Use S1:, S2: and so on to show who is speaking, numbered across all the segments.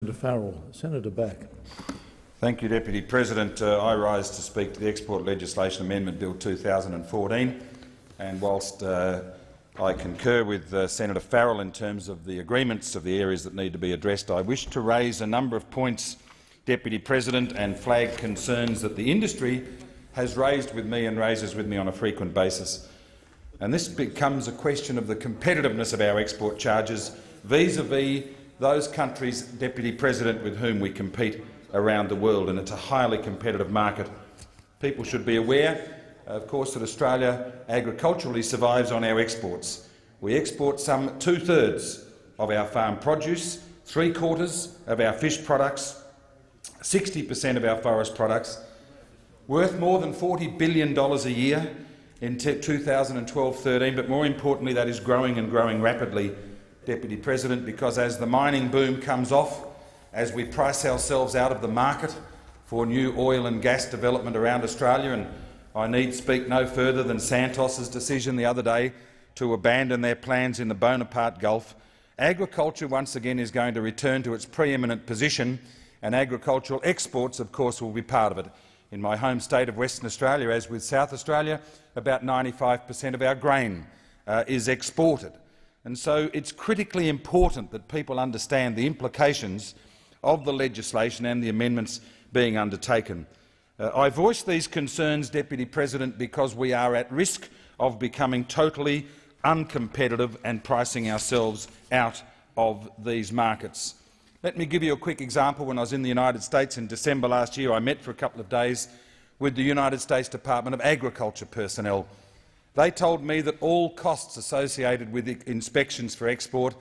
S1: Senator Farrell. Senator Back.
S2: Thank you, Deputy President. I rise to speak to the Export Legislation Amendment Bill 2014, and whilst I concur with Senator Farrell in terms of the agreements of the areas that need to be addressed, I wish to raise a number of points, Deputy President, and flag concerns that the industry has raised with me and raises with me on a frequent basis. And this becomes a question of the competitiveness of our export charges vis-à-vis those countries, Deputy President, with whom we compete around the world, and it's a highly competitive market. People should be aware, of course, that Australia agriculturally survives on our exports. We export some 2/3 of our farm produce, 3/4 of our fish products, 60% of our forest products, worth more than $40 billion a year in 2012-13, but more importantly that is growing and growing rapidly, Deputy President, because as the mining boom comes off, as we price ourselves out of the market for new oil and gas development around Australia, and I need speak no further than Santos's decision the other day to abandon their plans in the Bonaparte Gulf, agriculture once again is going to return to its pre-eminent position, and agricultural exports, of course, will be part of it. In my home state of Western Australia, as with South Australia, about 95% of our grain is exported. And so it's critically important that people understand the implications of the legislation and the amendments being undertaken. I voice these concerns, Deputy President, because we are at risk of becoming totally uncompetitive and pricing ourselves out of these markets. Let me give you a quick example. When I was in the United States in December last year, I met for a couple of days with the United States Department of Agriculture personnel. They told me that all costs associated with inspections for export,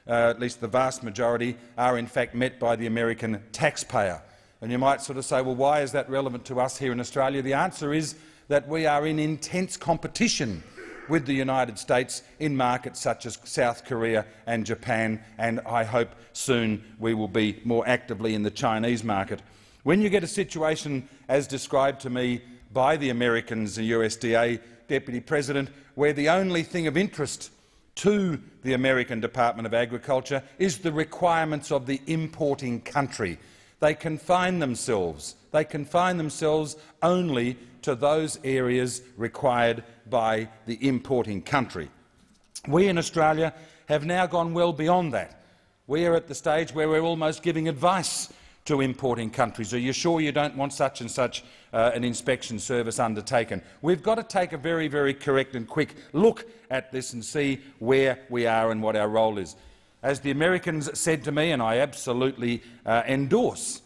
S2: at least the vast majority, are in fact met by the American taxpayer. And you might sort of say, well, why is that relevant to us here in Australia? The answer is that we are in intense competition with the United States in markets such as South Korea and Japan, and I hope soon we will be more actively in the Chinese market. When you get a situation as described to me by the Americans, the USDA, Deputy President, where the only thing of interest to the American Department of Agriculture is the requirements of the importing country. They confine themselves only to those areas required by the importing country. We in Australia have now gone well beyond that. We are at the stage where we're almost giving advice to importing countries. Are you sure you don't want such and such an inspection service undertaken? We've got to take a very, very correct and quick look at this and see where we are and what our role is. As the Americans said to me, and I absolutely endorse,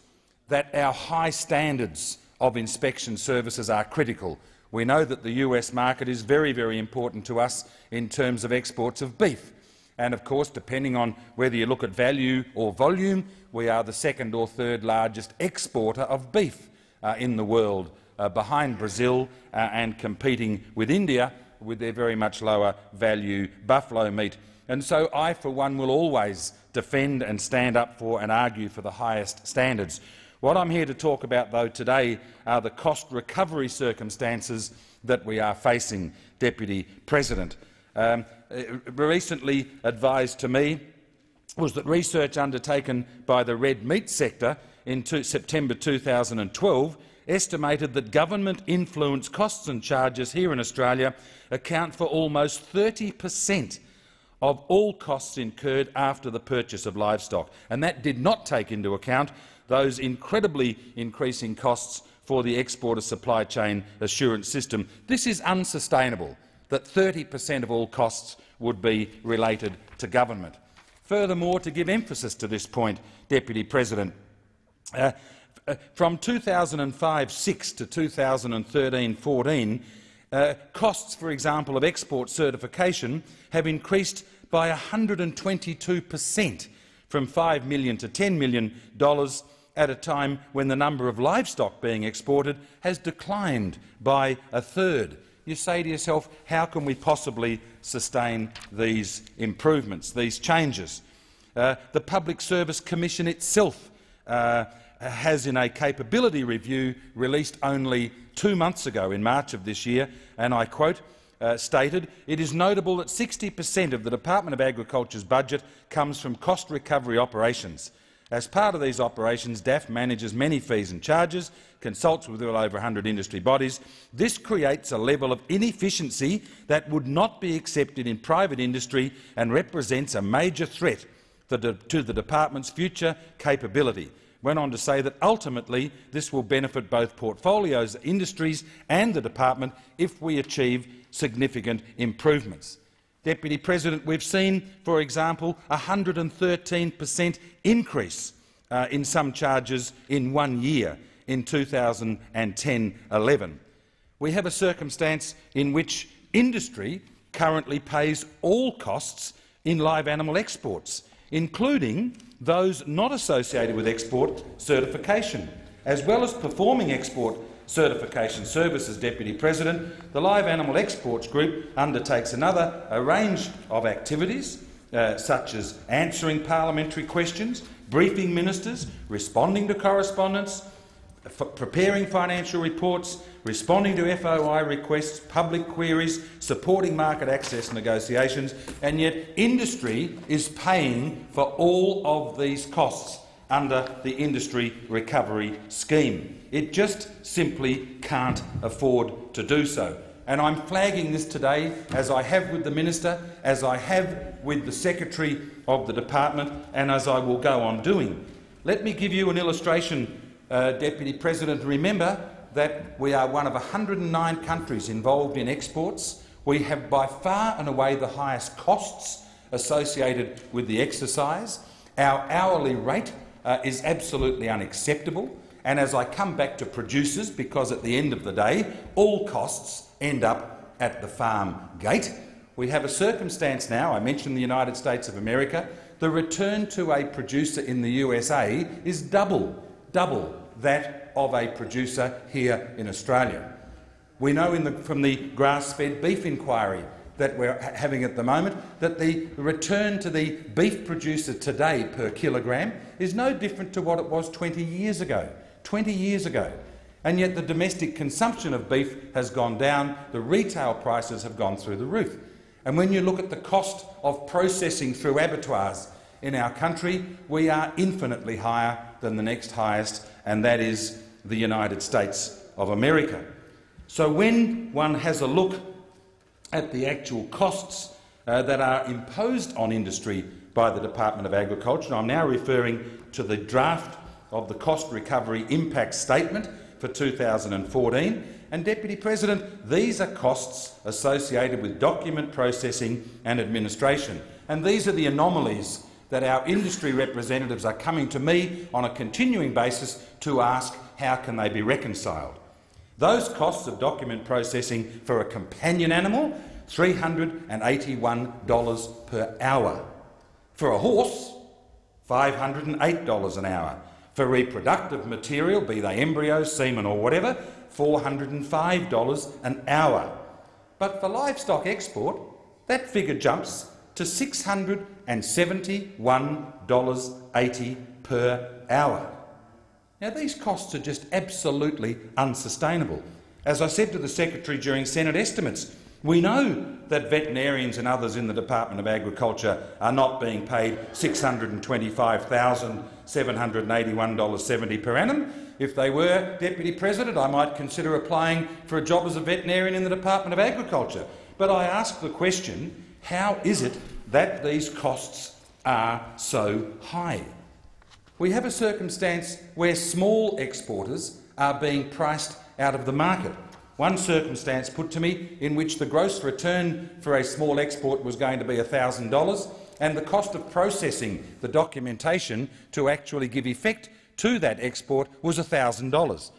S2: that our high standards of inspection services are critical. We know that the US market is very, very important to us in terms of exports of beef. And of course, depending on whether you look at value or volume, we are the second or third largest exporter of beef in the world, behind Brazil and competing with India with their very much lower value buffalo meat. And so I, for one, will always defend and stand up for and argue for the highest standards. What I'm here to talk about, though, today are the cost recovery circumstances that we are facing, Deputy President. Recently advised to me was that research undertaken by the red meat sector in September 2012 estimated that government-influenced costs and charges here in Australia account for almost 30% of all costs incurred after the purchase of livestock, and that did not take into account those incredibly increasing costs for the exporter supply chain assurance system. This is unsustainable, that 30% of all costs would be related to government. Furthermore, to give emphasis to this point, Deputy President, from 2005-06 to 2013-14, costs, for example, of export certification have increased by 122%, from $5 million to $10 million at a time when the number of livestock being exported has declined by a third. You say to yourself, how can we possibly sustain these improvements, these changes? The Public Service Commission itself has, in a capability review released only 2 months ago, in March of this year, and I quote, stated, "It is notable that 60% of the Department of Agriculture's budget comes from cost recovery operations. As part of these operations, DAFF manages many fees and charges, consults with well over 100 industry bodies. This creates a level of inefficiency that would not be accepted in private industry and represents a major threat to the department's future capability. Went on to say that ultimately this will benefit both portfolios, industries and the department if we achieve significant improvements. Deputy President, we've seen, for example, a 113% increase in some charges in 1 year in 2010-11. We have a circumstance in which industry currently pays all costs in live animal exports, including those not associated with export certification, as well as performing export certification services. Deputy President, the Live Animal Exports Group undertakes a range of activities, such as answering parliamentary questions, briefing ministers, responding to correspondence, preparing financial reports, responding to FOI requests, public queries, supporting market access negotiations, and yet industry is paying for all of these costs under the Industry Recovery Scheme. It just simply can't afford to do so. And I'm flagging this today, as I have with the Minister, as I have with the Secretary of the Department, and as I will go on doing. Let me give you an illustration, Deputy President. Remember that we are one of 109 countries involved in exports. We have by far and away the highest costs associated with the exercise. Our hourly rate is absolutely unacceptable. And as I come back to producers, because at the end of the day all costs end up at the farm gate, we have a circumstance now, I mentioned the United States of America, the return to a producer in the USA is double that of a producer here in Australia. We know from the grass-fed beef inquiry that we're having at the moment that the return to the beef producer today per kilogram is no different to what it was 20 years ago. 20 years ago. And yet the domestic consumption of beef has gone down, the retail prices have gone through the roof. And when you look at the cost of processing through abattoirs in our country, we are infinitely higher than the next highest, and that is the United States of America. So when one has a look at the actual costs that are imposed on industry by the Department of Agriculture, and I'm now referring to the draft of the Cost Recovery Impact Statement for 2014. And, Deputy President, these are costs associated with document processing and administration. And these are the anomalies that our industry representatives are coming to me on a continuing basis to ask how can they be reconciled. Those costs of document processing for a companion animal, $381 per hour. For a horse, $508 an hour. For reproductive material, be they embryos, semen or whatever, $405 an hour. But for livestock export, that figure jumps to $671.80 per hour. Now, these costs are just absolutely unsustainable. As I said to the Secretary during Senate estimates, we know that veterinarians and others in the Department of Agriculture are not being paid $625,781.70 per annum. If they were, Deputy President, I might consider applying for a job as a veterinarian in the Department of Agriculture. But I ask the question, how is it that these costs are so high? We have a circumstance where small exporters are being priced out of the market. One circumstance put to me in which the gross return for a small export was going to be $1,000 and the cost of processing the documentation to actually give effect to that export was $1,000,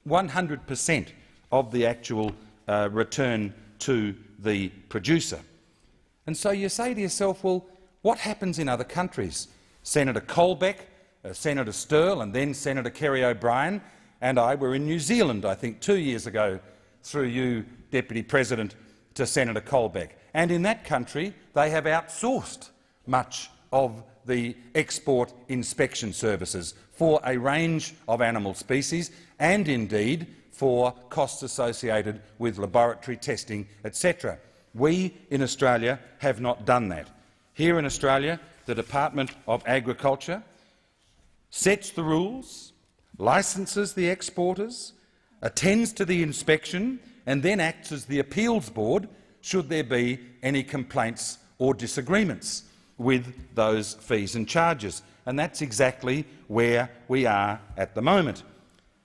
S2: 100% of the actual return to the producer. And so you say to yourself, well, what happens in other countries? Senator Colbeck, Senator Stirl and then Senator Kerry O'Brien and I were in New Zealand, I think 2 years ago, through you, Deputy President, to Senator Colbeck. And in that country they have outsourced much of the export inspection services for a range of animal species and indeed for costs associated with laboratory testing, etc. We in Australia have not done that. Here in Australia, the Department of Agriculture sets the rules, licenses the exporters, attends to the inspection and then acts as the appeals board should there be any complaints or disagreements with those fees and charges. And that's exactly where we are at the moment.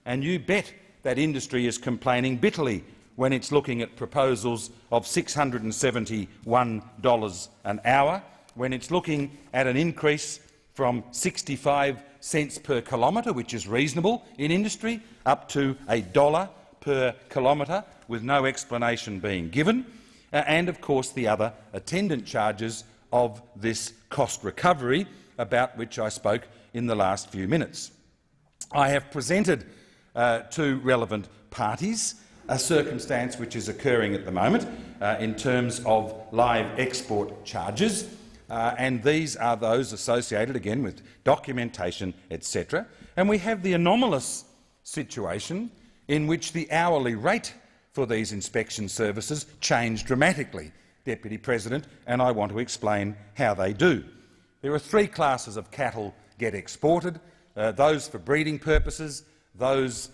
S2: And you bet that industry is complaining bitterly when it's looking at proposals of $671 an hour, when it's looking at an increase from 65 cents per kilometre, which is reasonable in industry, up to $1 per kilometre, with no explanation being given, and of course the other attendant charges of this cost recovery, about which I spoke in the last few minutes. I have presented to relevant parties a circumstance which is occurring at the moment in terms of live export charges, and these are those associated, again, with documentation, etc. And we have the anomalous situation in which the hourly rate for these inspection services change dramatically, Deputy President, and I want to explain how they do. There are three classes of cattle get exported: those for breeding purposes, those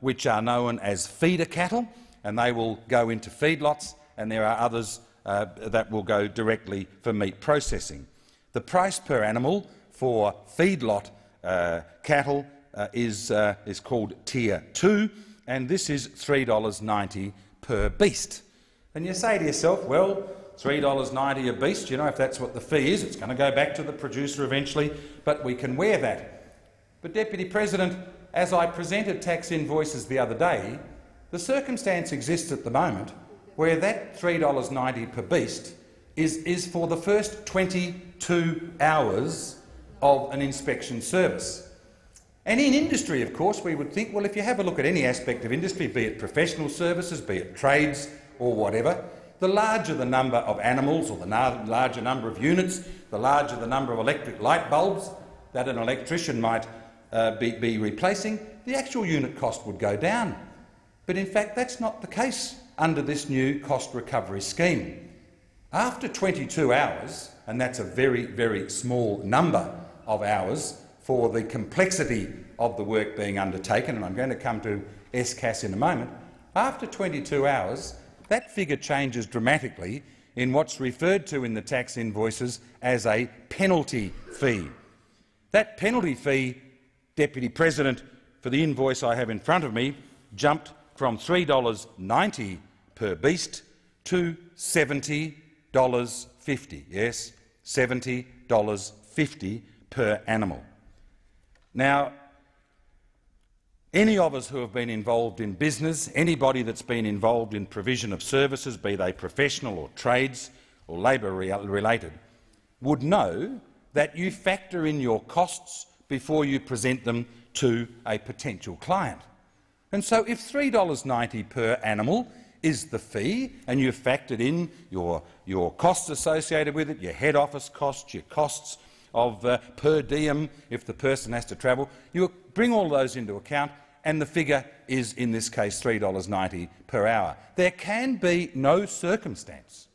S2: which are known as feeder cattle, and they will go into feedlots, and there are others that will go directly for meat processing. The price per animal for feedlot cattle is called Tier 2, and this is $3.90 per beast. And you say to yourself, well, $3.90 a beast, you know, if that's what the fee is, it's going to go back to the producer eventually, but we can wear that. But, Deputy President, as I presented tax invoices the other day, the circumstance exists at the moment where that $3.90 per beast is for the first 22 hours of an inspection service. And in industry, of course, we would think, well, if you have a look at any aspect of industry, be it professional services, be it trades or whatever, the larger the number of animals or the larger number of units, the larger the number of electric light bulbs that an electrician might be replacing, the actual unit cost would go down. But in fact, that's not the case under this new cost recovery scheme. After 22 hours, and that's a very, very small number of hours for the complexity of the work being undertaken, and I'm going to come to SCAS in a moment, after 22 hours, that figure changes dramatically in what's referred to in the tax invoices as a penalty fee. That penalty fee, Deputy President, for the invoice I have in front of me, jumped from $3.90 per beast to $70.50. Yes, $70.50 per animal. Now, any of us who have been involved in business, anybody that's been involved in provision of services, be they professional or trades or labour-related, would know that you factor in your costs before you present them to a potential client. And so if $3.90 per animal is the fee, and you've factored in your costs associated with it, your head office costs, your costs of per diem if the person has to travel, you bring all those into account, and the figure is, in this case, $3.90 per hour. There can be no circumstance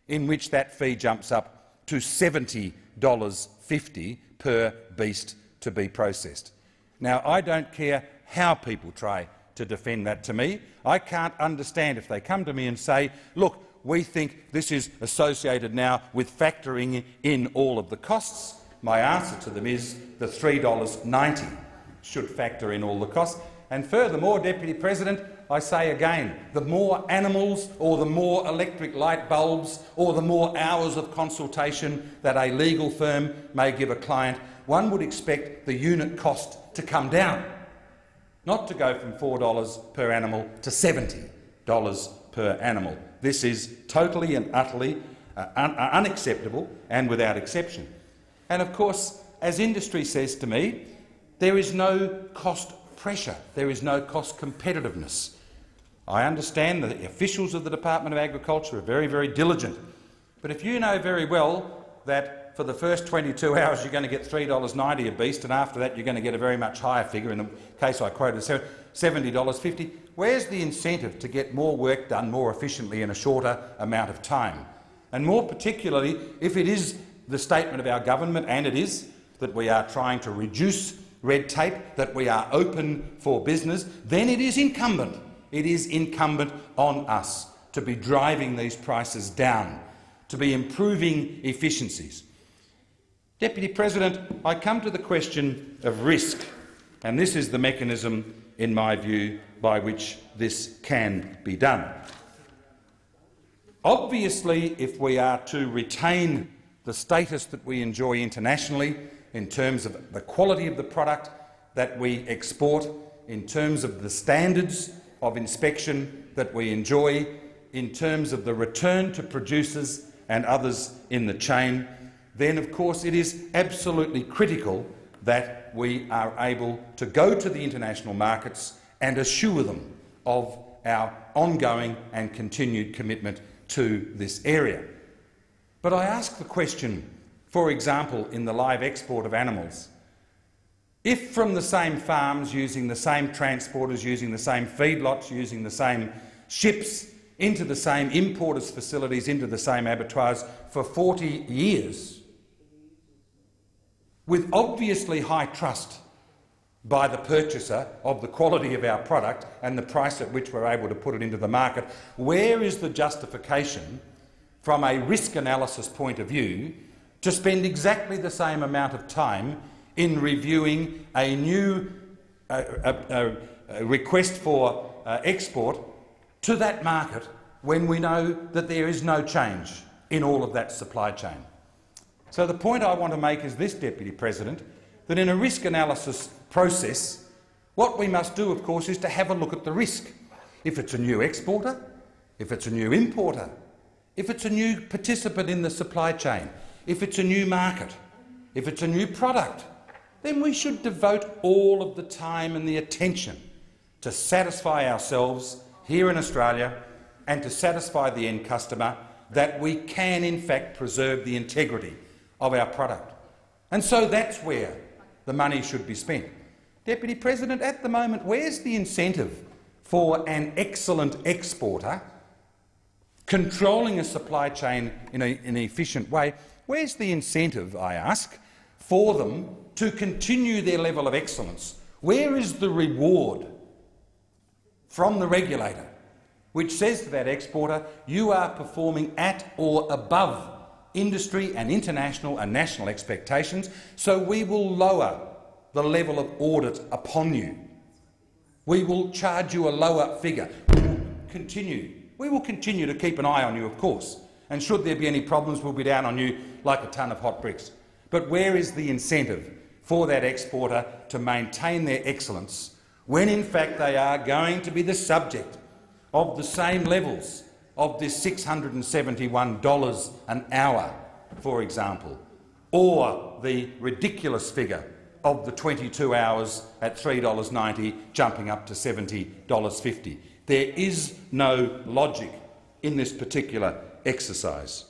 S2: in which that fee jumps up to $70.50 per beast to be processed. Now, I don't care how people try to defend that to me. I can't understand if they come to me and say, look, we think this is associated now with factoring in all of the costs. My answer to them is the $3.90 should factor in all the costs. And furthermore, Deputy President, I say again, the more animals or the more electric light bulbs or the more hours of consultation that a legal firm may give a client, one would expect the unit cost to come down, not to go from $4 per animal to $70 per animal. This is totally and utterly unacceptable and without exception. And of course, as industry says to me, there is no cost pressure, there is no cost competitiveness. I understand that the officials of the Department of Agriculture are very, very diligent, but if you know very well that for the first 22 hours you're going to get $3.90 a beast, and after that you're going to get a very much higher figure, in the case I quoted $70.50, where's the incentive to get more work done more efficiently in a shorter amount of time? And more particularly, if it is the statement of our government, and it is, that we are trying to reduce red tape, that we are open for business, then it is incumbent on us to be driving these prices down, to be improving efficiencies. Deputy President, I come to the question of risk, and this is the mechanism, in my view, by which this can be done. Obviously, if we are to retain the status that we enjoy internationally in terms of the quality of the product that we export, in terms of the standards of inspection that we enjoy, in terms of the return to producers and others in the chain, then of course it is absolutely critical that we are able to go to the international markets and assure them of our ongoing and continued commitment to this area. But I ask the question, for example, in the live export of animals, if from the same farms, using the same transporters, using the same feedlots, using the same ships, into the same importers' facilities, into the same abattoirs for 40 years, with obviously high trust by the purchaser of the quality of our product and the price at which we're able to put it into the market, where is the justification from a risk analysis point of view to spend exactly the same amount of time in reviewing a new request for export to that market when we know that there is no change in all of that supply chain? So the point I want to make is this, Deputy President, that in a risk analysis process, what we must do, of course, is to have a look at the risk. If it's a new exporter, if it's a new importer, if it's a new participant in the supply chain, if it's a new market, if it's a new product, then we should devote all of the time and the attention to satisfy ourselves here in Australia and to satisfy the end customer that we can in fact preserve the integrity of our product. And so that's where the money should be spent. Deputy President, at the moment, where's the incentive for an excellent exporter controlling a supply chain in an efficient way? Where's the incentive, I ask, for them to continue their level of excellence? Where is the reward from the regulator which says to that exporter, you are performing at or above industry and international and national expectations, so we will lower the level of audit upon you. We will charge you a lower figure. We will continue to keep an eye on you, of course, and should there be any problems, we'll be down on you like a ton of hot bricks. But where is the incentive for that exporter to maintain their excellence when in fact they are going to be the subject of the same levels of this $671 an hour, for example, or the ridiculous figure of the 22 hours at $3.90 jumping up to $70.50. There is no logic in this particular exercise.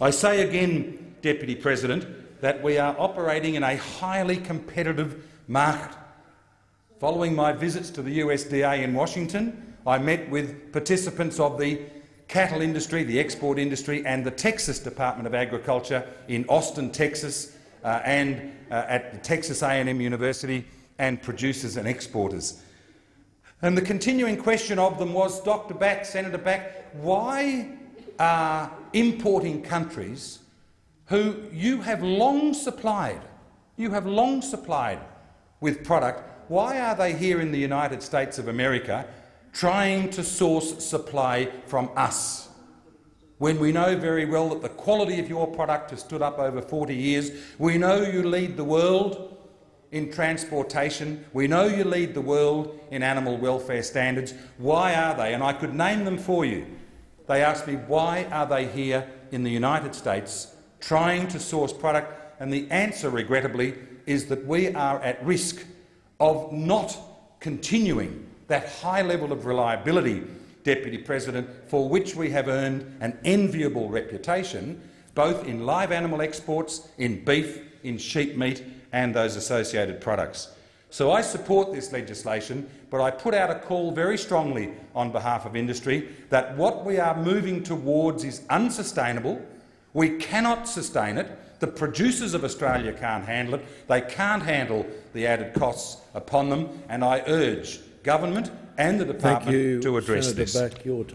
S2: I say again, Deputy President, that we are operating in a highly competitive market. Following my visits to the USDA in Washington, I met with participants of the cattle industry, the export industry and the Texas Department of Agriculture in Austin, Texas, and at the Texas A&M University, and producers and exporters. And the continuing question of them was, Dr. Back, Senator Back, why are importing countries who you have long supplied with product, why are they here in the United States of America trying to source supply from us, when we know very well that the quality of your product has stood up over 40 years? We know you lead the world in transportation. We know you lead the world in animal welfare standards. Why are they? And I could name them for you. They asked me, why are they here in the United States trying to source product? And the answer, regrettably, is that we are at risk of not continuing that high level of reliability, Deputy President, for which we have earned an enviable reputation, both in live animal exports, in beef, in sheep meat and those associated products. So I support this legislation, but I put out a call very strongly on behalf of industry that what we are moving towards is unsustainable. We cannot sustain it. The producers of Australia can't handle it. They can't handle the added costs upon them, and I urge government and the department to address this.
S1: Senator Back, your time.